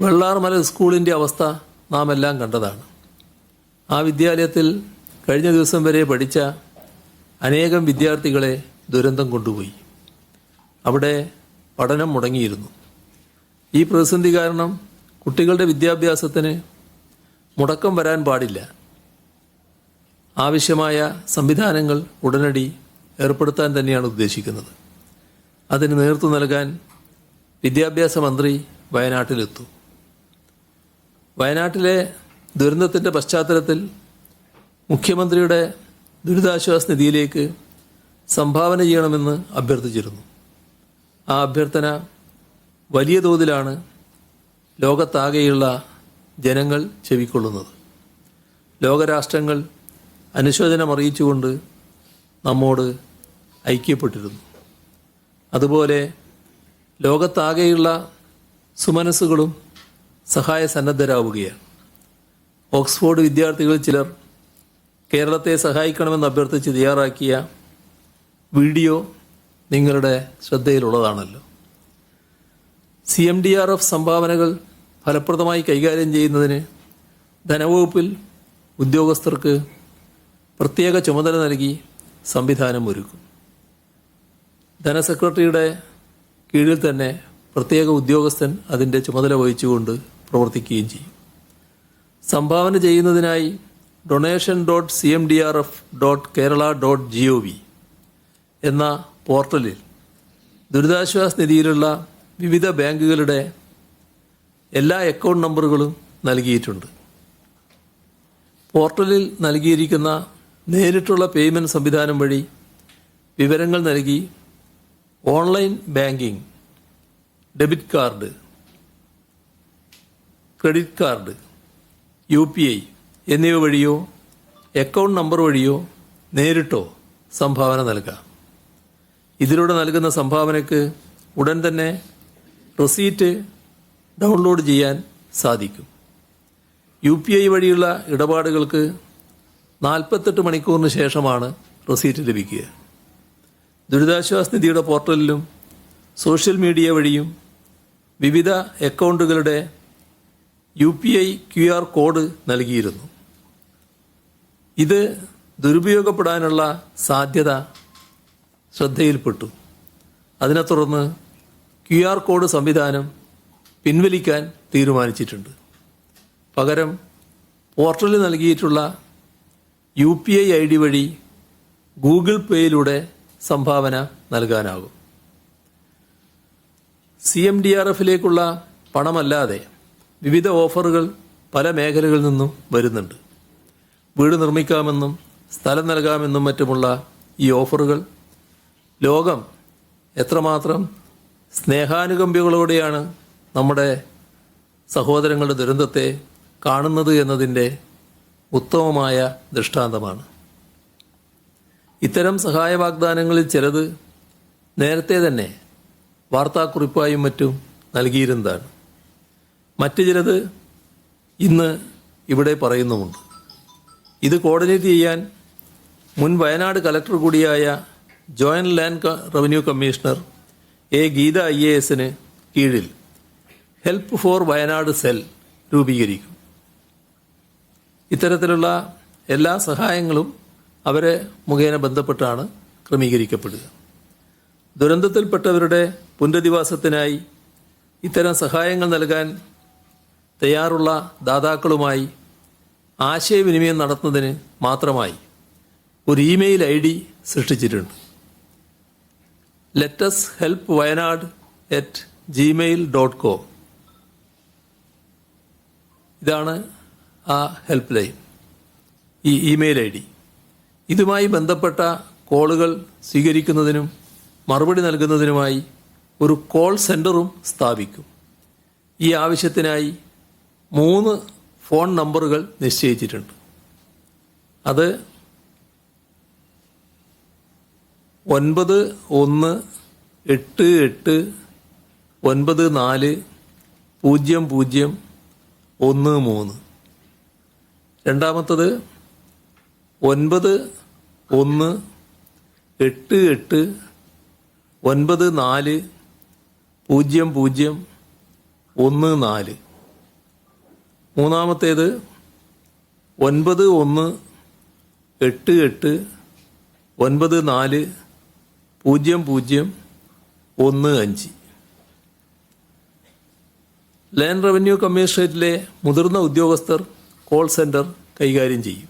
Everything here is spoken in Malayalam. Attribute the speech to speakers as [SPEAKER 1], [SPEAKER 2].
[SPEAKER 1] വെള്ളാർമല സ്കൂളിൻ്റെ അവസ്ഥ നാം എല്ലാം കണ്ടതാണ്. ആ വിദ്യാലയത്തിൽ കഴിഞ്ഞ ദിവസം വരെ പഠിച്ച അനേകം വിദ്യാർത്ഥികളെ ദുരന്തം കൊണ്ടുപോയി. അവിടെ പഠനം മുടങ്ങിയിരുന്നു. ഈ പ്രതിസന്ധി കാരണം കുട്ടികളുടെ വിദ്യാഭ്യാസത്തിന് മുടക്കം വരാൻ പാടില്ല. ആവശ്യമായ സംവിധാനങ്ങൾ ഉടനടി ഏർപ്പെടുത്താൻ തന്നെയാണ് ഉദ്ദേശിക്കുന്നത്. അതിന് നേതൃത്വം നൽകാൻ വിദ്യാഭ്യാസ മന്ത്രി വയനാട്ടിലെത്തും. വയനാട്ടിലെ ദുരന്തത്തിൻ്റെ പശ്ചാത്തലത്തിൽ മുഖ്യമന്ത്രിയുടെ ദുരിതാശ്വാസ നിധിയിലേക്ക് സംഭാവന ചെയ്യണമെന്ന് അഭ്യർത്ഥിച്ചിരുന്നു. ആ അഭ്യർത്ഥന വലിയ തോതിലാണ് ലോകത്താകെയുള്ള ജനങ്ങൾ ചെവിക്കൊള്ളുന്നത്. ലോകരാഷ്ട്രങ്ങൾ അനുശോചനം അറിയിച്ചുകൊണ്ട് നമ്മോട് ഐക്യപ്പെട്ടിരുന്നു. അതുപോലെ ലോകത്താകെയുള്ള സുമനസ്സുകളും സഹായ സന്നദ്ധരാവുകയാണ്. ഓക്സ്ഫോർഡ് വിദ്യാർത്ഥികൾ ചിലർ കേരളത്തെ സഹായിക്കണമെന്ന് അഭ്യർത്ഥിച്ച് തയ്യാറാക്കിയ വീഡിയോ നിങ്ങളുടെ ശ്രദ്ധയിലുള്ളതാണല്ലോ. CMDRF സംഭാവനകൾ ഫലപ്രദമായി കൈകാര്യം ചെയ്യുന്നതിന് ധനവകുപ്പിൽ ഉദ്യോഗസ്ഥർക്ക് പ്രത്യേക ചുമതല നൽകി സംവിധാനം ഒരുക്കും. ധനസെക്രട്ടറിയുടെ കീഴിൽ തന്നെ പ്രത്യേക ഉദ്യോഗസ്ഥൻ അതിൻ്റെ ചുമതല വഹിച്ചുകൊണ്ട് പ്രവർത്തിക്കുകയും ചെയ്യും. സംഭാവന ചെയ്യുന്നതിനായി donation.cmdrf.kerala.gov എന്ന പോർട്ടലിൽ ദുരിതാശ്വാസ നിധിയിലുള്ള വിവിധ ബാങ്കുകളുടെ എല്ലാ അക്കൗണ്ട് നമ്പറുകളും നൽകിയിട്ടുണ്ട്. പോർട്ടലിൽ നൽകിയിരിക്കുന്ന നേരിട്ടുള്ള പേയ്മെൻറ്റ് സംവിധാനം വഴി വിവരങ്ങൾ നൽകി online banking, debit card, credit card, UPI എന്നിവ വഴിയോ അക്കൗണ്ട് നമ്പർ വഴിയോ നേരിട്ടോ സംഭാവന നൽകാം. ഇതിലൂടെ നൽകുന്ന സംഭാവനയ്ക്ക് ഉടൻ തന്നെ റെസീറ്റ് ഡൗൺലോഡ് ചെയ്യാൻ സാധിക്കും. UPI വഴിയുള്ള ഇടപാടുകൾക്ക് 48 മണിക്കൂറിന് ശേഷമാണ് റെസീറ്റ് ലഭിക്കുക. ദുരിതാശ്വാസ നിധിയുടെ പോർട്ടലിലും സോഷ്യൽ മീഡിയ വഴിയും വിവിധ അക്കൗണ്ടുകളുടെ UPI QR കോഡ് നൽകിയിരുന്നു. ഇത് ദുരുപയോഗപ്പെടാനുള്ള സാധ്യത ശ്രദ്ധയിൽപ്പെട്ടു. അതിനെ തുടർന്ന് QR കോഡ് സംവിധാനം പിൻവലിക്കാൻ തീരുമാനിച്ചിട്ടുണ്ട്. പകരം പോർട്ടലിൽ നൽകിയിട്ടുള്ള UPI ID വഴി ഗൂഗിൾ പേയിലൂടെ സംഭാവന നൽകാനാകും. CMDRFിലേക്കുള്ള പണമല്ലാതെ വിവിധ ഓഫറുകൾ പല മേഖലകളിൽ നിന്നും വരുന്നുണ്ട്. വീട് നിർമ്മിക്കാമെന്നും സ്ഥലം നൽകാമെന്നും മറ്റുമുള്ള ഈ ഓഫറുകൾ ലോകം എത്രമാത്രം സ്നേഹാനുകമ്പകളോടെയാണ് നമ്മുടെ സഹോദരങ്ങളുടെ ദുരന്തത്തെ കാണുന്നത് എന്നതിൻ്റെ ഉത്തമമായ ദൃഷ്ടാന്തമാണ്. ഇത്തരം സഹായ വാഗ്ദാനങ്ങളിൽ ചിലത് നേരത്തെ തന്നെ വാർത്താക്കുറിപ്പായും മറ്റും നൽകിയിരുന്നതാണ്. മറ്റു ചിലത് ഇന്ന് ഇവിടെ പറയുന്നുമുണ്ട്. ഇത് കോർഡിനേറ്റ് ചെയ്യാൻ മുൻ വയനാട് കലക്ടർ കൂടിയായ joint land revenue commissioner Geetha IASന് കീഴിൽ ഹെൽപ്പ് ഫോർ വയനാട് സെൽ രൂപീകരിക്കും. ഇത്തരത്തിലുള്ള എല്ലാ സഹായങ്ങളും അവരെ മുഖേന ബന്ധപ്പെട്ടാണ് ക്രമീകരിക്കപ്പെടുക. ദുരന്തത്തിൽപ്പെട്ടവരുടെ പുനരധിവാസത്തിനായി ഇത്തരം സഹായങ്ങൾ നൽകാൻ തയ്യാറുള്ള ദാതാക്കളുമായി ആശയവിനിമയം നടത്തുന്നതിന് മാത്രമായി ഒരു ഇമെയിൽ ID സൃഷ്ടിച്ചിട്ടുണ്ട്. letushelpwayanad@gmail.com. ഇതാണ് ആ ഹെൽപ്പ് ലൈൻ, ഈ ഇമെയിൽ ID. ഇതുമായി ബന്ധപ്പെട്ട കോളുകൾ സ്വീകരിക്കുന്നതിനും മറുപടി നൽകുന്നതിനുമായി ഒരു കോൾ സെൻ്ററും സ്ഥാപിക്കും. ഈ ആവശ്യത്തിനായി 3 ഫോൺ നമ്പറുകൾ നിശ്ചയിച്ചിട്ടുണ്ട്. അത് 9188940013. രണ്ടാമത്തത് 9188940014. മൂന്നാമത്തേത് 9188940015. ലാൻഡ് റവന്യൂ കമ്മീഷണറേറ്റിലെ മുതിർന്ന ഉദ്യോഗസ്ഥർ കോൾ സെൻറ്റർ കൈകാര്യം ചെയ്യും.